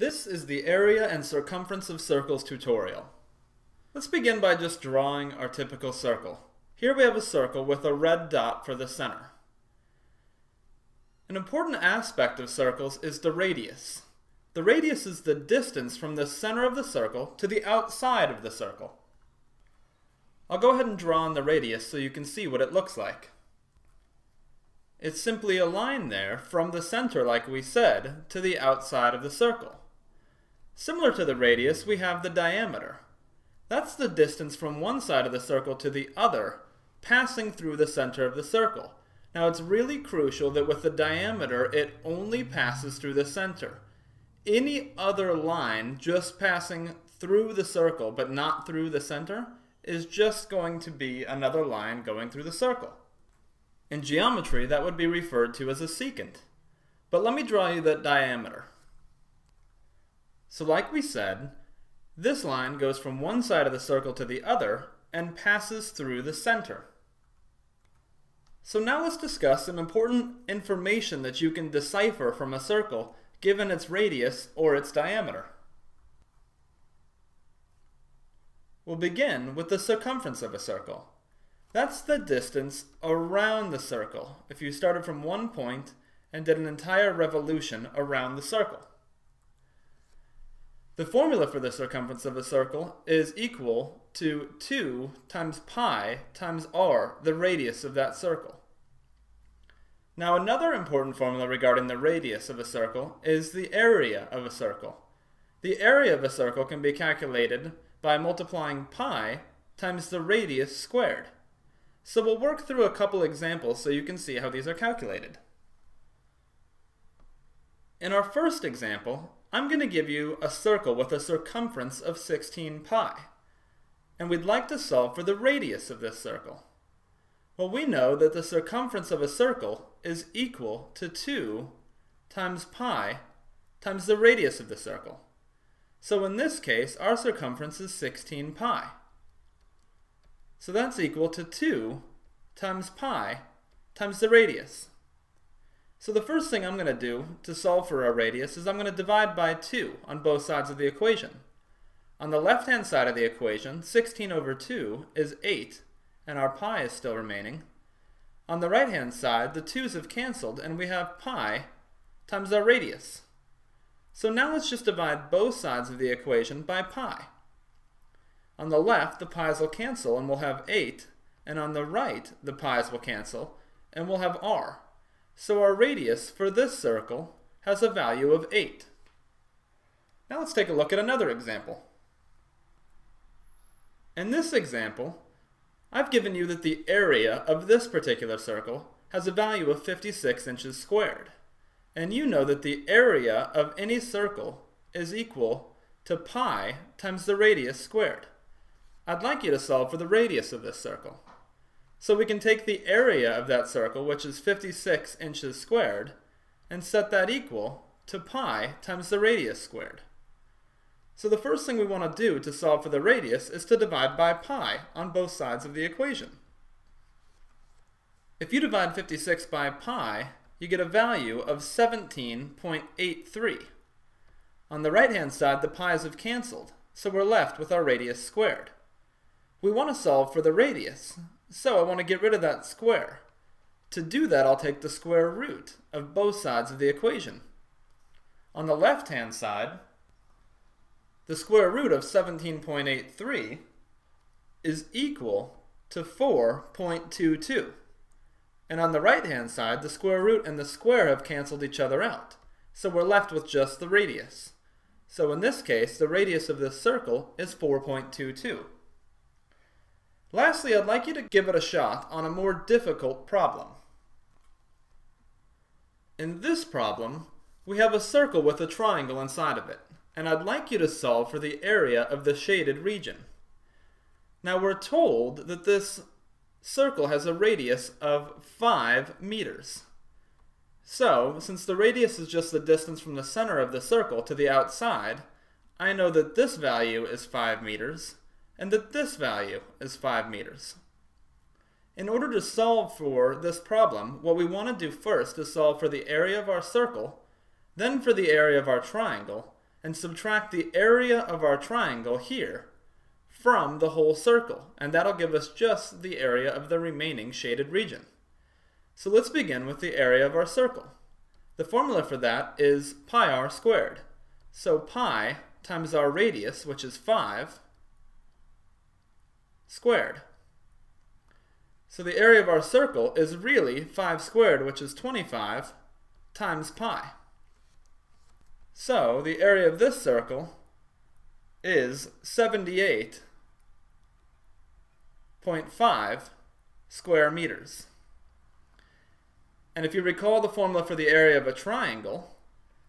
This is the area and circumference of circles tutorial. Let's begin by just drawing our typical circle. Here we have a circle with a red dot for the center. An important aspect of circles is the radius. The radius is the distance from the center of the circle to the outside of the circle. I'll go ahead and draw on the radius so you can see what it looks like. It's simply a line there from the center, like we said, to the outside of the circle. Similar to the radius, we have the diameter. That's the distance from one side of the circle to the other, passing through the center of the circle. Now it's really crucial that with the diameter, it only passes through the center. Any other line just passing through the circle, but not through the center, is just going to be another line going through the circle. In geometry, that would be referred to as a secant. But let me draw you that diameter. So like we said, this line goes from one side of the circle to the other and passes through the center. So now let's discuss some important information that you can decipher from a circle given its radius or its diameter. We'll begin with the circumference of a circle. That's the distance around the circle if you started from one point and did an entire revolution around the circle. The formula for the circumference of a circle is equal to 2 times pi times r, the radius of that circle. Now another important formula regarding the radius of a circle is the area of a circle. The area of a circle can be calculated by multiplying pi times the radius squared. So we'll work through a couple examples so you can see how these are calculated. In our first example, I'm going to give you a circle with a circumference of 16 pi. And we'd like to solve for the radius of this circle. Well, we know that the circumference of a circle is equal to 2 times pi times the radius of the circle. So in this case, our circumference is 16 pi. So that's equal to 2 times pi times the radius. So the first thing I'm going to do to solve for our radius is I'm going to divide by 2 on both sides of the equation. On the left-hand side of the equation, 16 over 2 is 8, and our pi is still remaining. On the right-hand side, the 2's have canceled, and we have pi times our radius. So now let's just divide both sides of the equation by pi. On the left, the pi's will cancel, and we'll have 8, and on the right, the pi's will cancel, and we'll have r. So our radius for this circle has a value of 8. Now let's take a look at another example. In this example, I've given you that the area of this particular circle has a value of 56 inches squared. And you know that the area of any circle is equal to pi times the radius squared. I'd like you to solve for the radius of this circle. So we can take the area of that circle, which is 56 inches squared, and set that equal to pi times the radius squared. So the first thing we want to do to solve for the radius is to divide by pi on both sides of the equation. If you divide 56 by pi, you get a value of 17.83. On the right-hand side, the pi's have canceled, so we're left with our radius squared. We want to solve for the radius, so I want to get rid of that square. To do that, I'll take the square root of both sides of the equation. On the left-hand side, the square root of 17.83 is equal to 4.22. And on the right-hand side, the square root and the square have canceled each other out. So we're left with just the radius. So in this case, the radius of this circle is 4.22. Lastly, I'd like you to give it a shot on a more difficult problem. In this problem, we have a circle with a triangle inside of it, and I'd like you to solve for the area of the shaded region. Now we're told that this circle has a radius of 5 meters. So, since the radius is just the distance from the center of the circle to the outside, I know that this value is 5 meters, and that this value is 5 meters. In order to solve for this problem, what we want to do first is solve for the area of our circle, then for the area of our triangle, and subtract the area of our triangle here from the whole circle, and that'll give us just the area of the remaining shaded region. So let's begin with the area of our circle. The formula for that is pi r squared. So pi times our radius, which is 5, squared. So the area of our circle is really 5 squared, which is 25, times pi. So the area of this circle is 78.5 square meters. And if you recall the formula for the area of a triangle,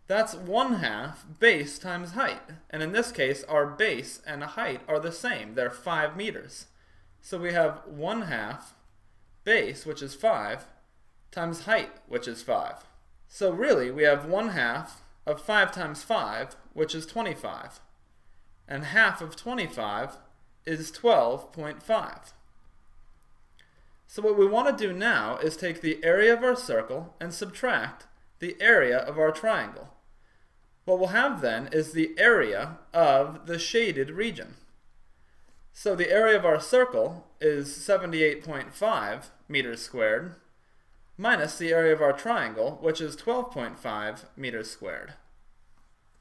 that's 1/2 base times height. And in this case, our base and height are the same. They're 5 meters. So we have 1/2 base, which is 5, times height, which is 5. So really, we have 1/2 of 5 times 5, which is 25. And half of 25 is 12.5. So what we want to do now is take the area of our circle and subtract the area of our triangle. What we'll have then is the area of the shaded region. So the area of our circle is 78.5 meters squared minus the area of our triangle, which is 12.5 meters squared,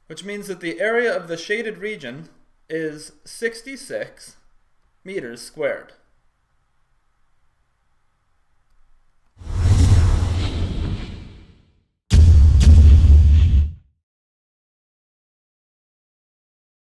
which means that the area of the shaded region is 66 meters squared.